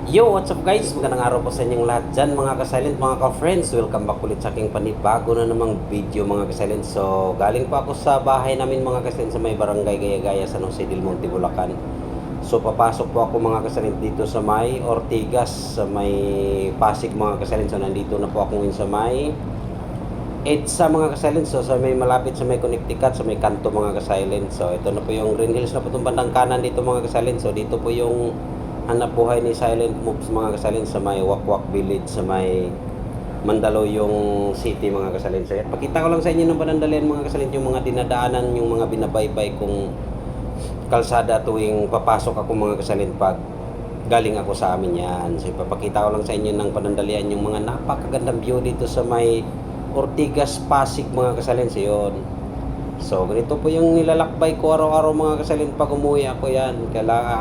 Yo, what's up guys? Magandang araw po sa inyong lahat dyan mga ka-silent, mga ka-friends. Welcome back ulit sa aking panibago na namang video mga ka-silent. So, galing pa ako sa bahay namin mga ka-silent sa may barangay Gaya-Gaya sa Jose del Monte, Bulacan. So, papasok po ako mga ka-silent dito sa may Ortigas, sa may Pasig mga ka-silent. So, nandito na po ako ngayon sa may EDSA mga ka-silent. So, sa may malapit sa may Connecticut, sa may kanto mga ka-silent. So, ito na po yung Green Hills na po itong bandang kanan dito mga ka-silent. So, dito po yung hanap buhay ni Silent Moves mga kasalin sa may Wakwak Village sa may Mandaluyong City mga kasalin. So yan, pakita ko lang sa inyo ng panandalian mga kasalin yung mga dinadaanan, yung mga binabaybay kong kalsada tuwing papasok ako mga kasalin pag galing ako sa amin yan. So ipapakita ko lang sa inyo ng panandalian yung mga napakagandang view dito sa may Ortigas, Pasig mga kasalin. So yun. So, ganito po yung nilalakbay ko araw-araw mga kasalin pag umuwi ako yan.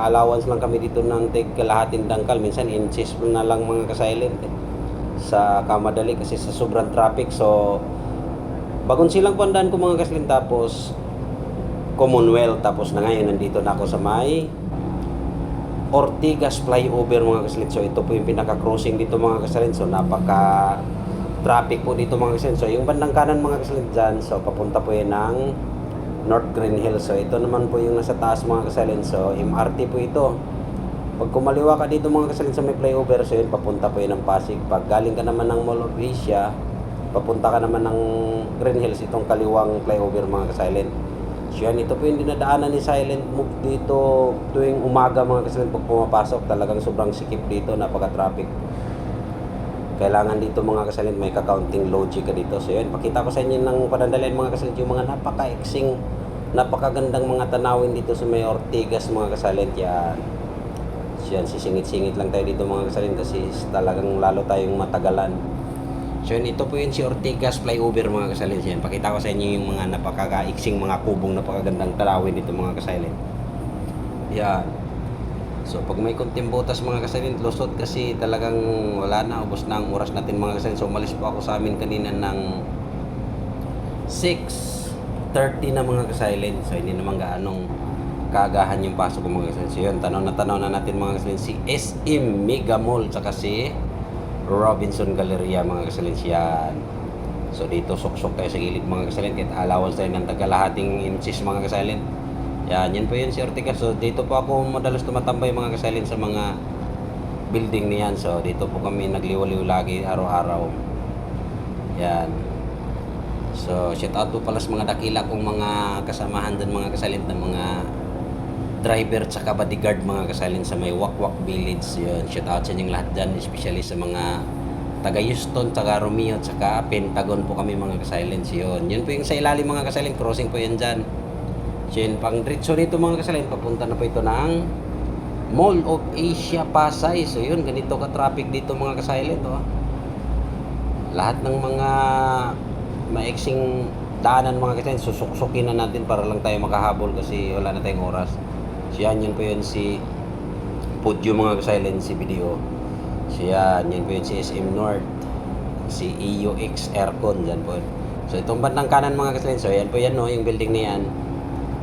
Allowance lang kami dito ng kalahating dangkal. Minsan, inches na lang mga kasilent sa kamadali kasi sa sobrang traffic. So, bagon silang pandaan ko mga kasilent. Tapos, Commonwealth. Tapos na ngayon, nandito na ako sa may Ortigas flyover mga kasilent. So, ito po yung pinaka-crossing dito mga kasilent. So, napaka traffic po dito mga kasalin. So yung bandang kanan mga kasalin dyan, so papunta po yan ng North Green Hills. So ito naman po yung nasa taas mga kasalin. So MRT po ito. Pag kumaliwa ka dito mga kasalin sa may flyover, so yun papunta po yan ng Pasig. Pag galing ka naman ng Mall of Asia, papunta ka naman ng Green Hills, itong kaliwang flyover mga kasalin. So yan, ito po yung dinadaanan ni Silent Move dito tuwing umaga mga kasalin pag pumapasok. Talagang sobrang sikip dito, napaka-traffic. Kailangan dito mga kasalint may ka-counting logic ka dito. So yun, pakita ko sa inyo ng panandalian mga kasalint yung mga napaka-eksing, napakagandang mga tanawin dito sa may Ortigas mga kasalint. Yan. So yan, sisingit-singit lang tayo dito mga kasalint kasi talagang lalo tayong matagalan. So yun, ito po yun si Ortigas flyover mga kasalint. Yan, pakita ko sa inyo yung mga napaka-eksing, mga kubong napakagandang tanawin dito mga kasalint. Yan. So pag may konting butas mga kasalint, lusot kasi talagang wala na, ubos na ang oras natin mga kasalint. So umalis po ako sa amin kanina ng 6:30 na mga kasalint. So hindi naman gaanong kaagahan yung pasok ko mga kasalint. So yun, tanaw na natin mga kasalint si SM Mega Mall tsaka si Robinson Galleria mga kasalint. Yan. So dito sok-sok tayo sa gilid mga kasalint, kahit allowance tayo ng tagalahating inches mga kasalint. Yan, yan po yun si Ortigas. So dito po ako madalas tumatambay mga kasalin sa mga building niyan. So dito po kami nagliwaliw lagi araw-araw. Yan. So shout out po pala sa mga dakila kong mga kasamahan dun mga kasalin ng mga driver tsaka bodyguard mga kasalin sa may Wakwak Village. Yun, shout out sa inyong lahat dyan, especially sa mga taga Houston, taga Romeo, tsaka Pentagon po kami mga kasalin. Yun, yun po yung sa ilalim mga kasalin, crossing po yan dyan. Yan, pang diretso nito mga kasalin, papunta na po ito ng Mall of Asia Pasay. So yun, ganito ka-traffic dito mga kasalin. Oh. Lahat ng mga maiksing daanan mga kasalin, susuksukin na natin para lang tayo makahabol kasi wala na tayong oras. So yan, yun po yun si Pudyo mga kasalin, si Video. So yan, yun po yun si SM North, si EUX Aircon, yan po. So itong bandang kanan mga kasalin, so yan po yan no, yung building na yan.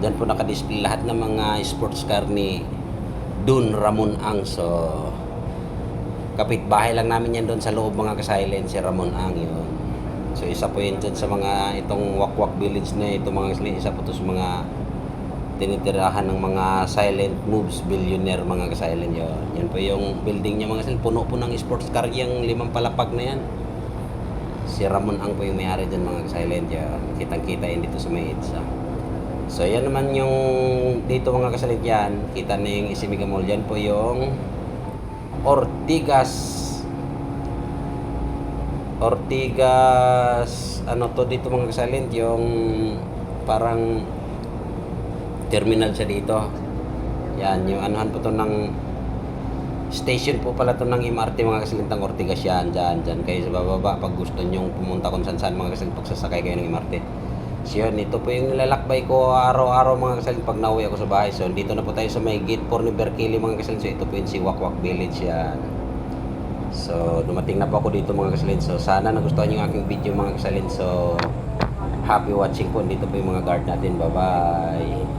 Diyan po nakadisplay lahat ng mga sports car ni Dun Ramon Ang. So, kapitbahay lang namin yan doon sa loob mga kasilent, si Ramon Ang yun. So, isa po yun dyan sa mga itong Wakwak Village na ito mga kasilent. Isa po ito sa mga tinitirahan ng mga Silent Moves billionaire mga kasilent yun. Yan po yung building niya mga kasilent. Puno po ng sports car yung 5 palapag na yan. Si Ramon Ang po yung may-ari dyan mga kasilent yun. Kitang-kita yun dito sa may EDSA. So yan naman yung dito mga kasalit yan, kita na yung Isimega Mall, yan po yung Ortigas ano to dito mga kasalit, yung parang terminal siya dito. Yan, yung anuhan po to ng station po pala to ng MRT mga kasalintang Ortigas yan, dyan kayo sa bababa pag gusto nyong pumunta kung saan mga kasalit pagsasakay kayo ng MRT. So yun, ito po yung nilalakbay ko araw-araw mga kasalin pag nauwi ako sa bahay. So dito na po tayo sa may gate 4 ni Berkeley mga kasalin. So ito po yung si Wakwak Village yan. So dumating na po ako dito mga kasalin. So sana nagustuhan yung aking video mga kasalin. So happy watching po. Dito po yung mga guard natin. Bye bye.